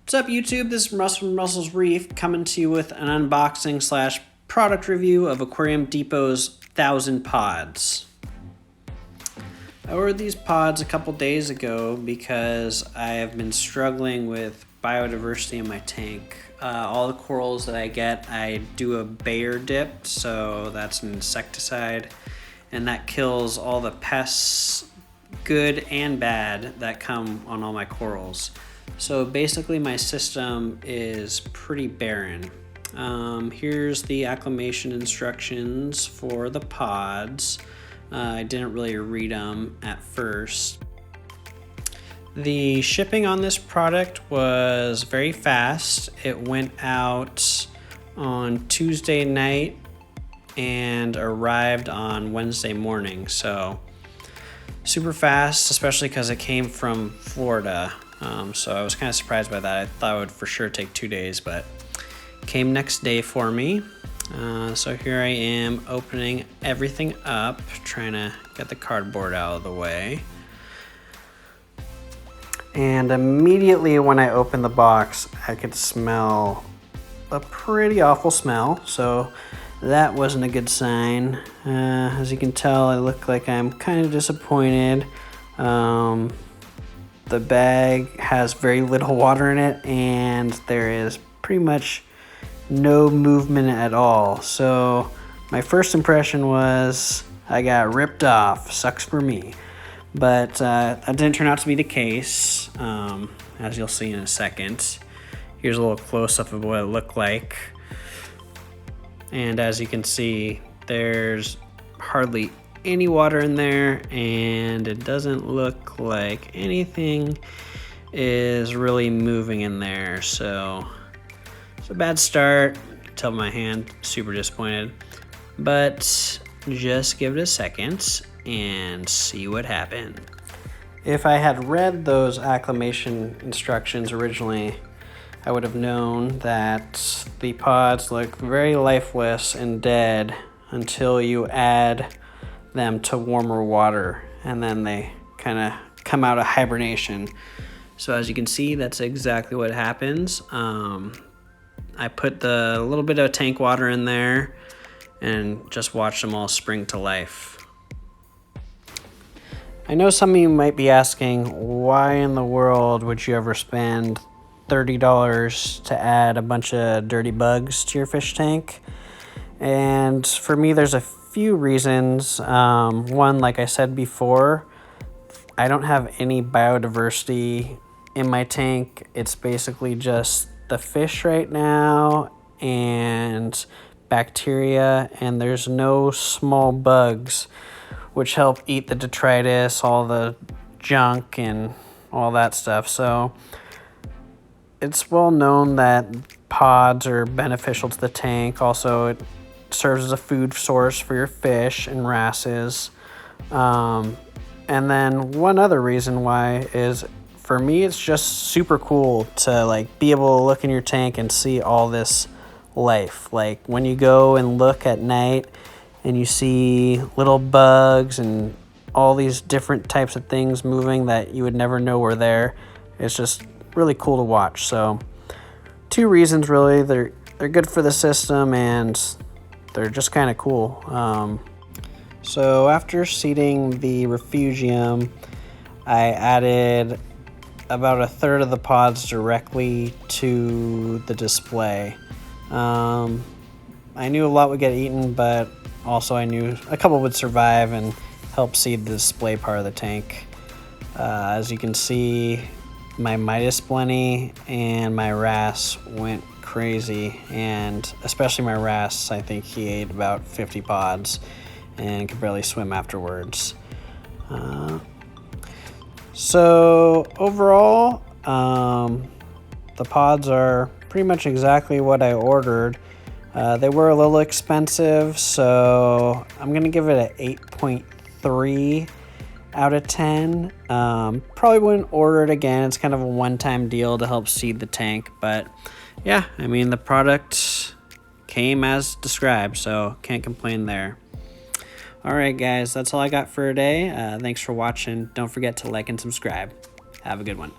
What's up, YouTube? This is Russell from Russell's Reef coming to you with an unboxing slash product review of Aquarium Depot's 1,000 pods. I ordered these pods a couple days ago because I have been struggling with biodiversity in my tank. All the corals that I get, I do a Bayer dip, so that's an insecticide, and that kills all the pests, good and bad, that come on all my corals. So basically my system is pretty barren. Here's the acclimation instructions for the pods. I didn't really read them at first. The shipping on this product was very fast. It went out on Tuesday night and arrived on Wednesday morning. So super fast, especially because it came from Florida. So I was kind of surprised by that. I thought it would for sure take 2 days, but it came next day for me. So here I am opening everything up, trying to get the cardboard out of the way. And immediately when I opened the box, I could smell a pretty awful smell. So that wasn't a good sign. As you can tell, I look like I'm kind of disappointed. The bag has very little water in it, and there is pretty much no movement at all. So my first impression was I got ripped off. Sucks for me. But that didn't turn out to be the case, as you'll see in a second. Here's a little close-up of what it looked like. And as you can see, there's hardly any water in there, and it doesn't look like anything is really moving in there. So it's a bad start. Tell my hand, super disappointed. But just give it a second and see what happened. If I had read those acclimation instructions originally, I would have known that the pods look very lifeless and dead until you add them to warmer water, and then they kind of come out of hibernation. So as you can see, that's exactly what happens. I put the little bit of tank water in there and just watch them all spring to life. I know some of you might be asking, why in the world would you ever spend $30 to add a bunch of dirty bugs to your fish tank? And for me, there's a few reasons. One, like I said before, I don't have any biodiversity in my tank. It's basically just the fish right now and bacteria, and there's no small bugs which help eat the detritus, all the junk and all that stuff. So it's well known that pods are beneficial to the tank. Also, it serves as a food source for your fish and wrasses. And then one other reason why is, for me, it's just super cool to like be able to look in your tank and see all this life. Like when you go and look at night and you see little bugs and all these different types of things moving that you would never know were there, it's just really cool to watch. So 2 reasons really. They're good for the system, and they're just kind of cool. So after seeding the refugium, I added about 1/3 of the pods directly to the display. I knew a lot would get eaten, but also I knew a couple would survive and help seed the display part of the tank. As you can see, my Midas Blenny and my wrasse went crazy, and especially my wrasse, I think he ate about 50 pods and could barely swim afterwards. So overall, the pods are pretty much exactly what I ordered. They were a little expensive, so I'm gonna give it an 8.3 out of 10. Probably wouldn't order it again. It's kind of a one-time deal to help seed the tank, but yeah, I mean, the product came as described, so can't complain there. All right, guys, that's all I got for today. Thanks for watching. Don't forget to like and subscribe. Have a good one.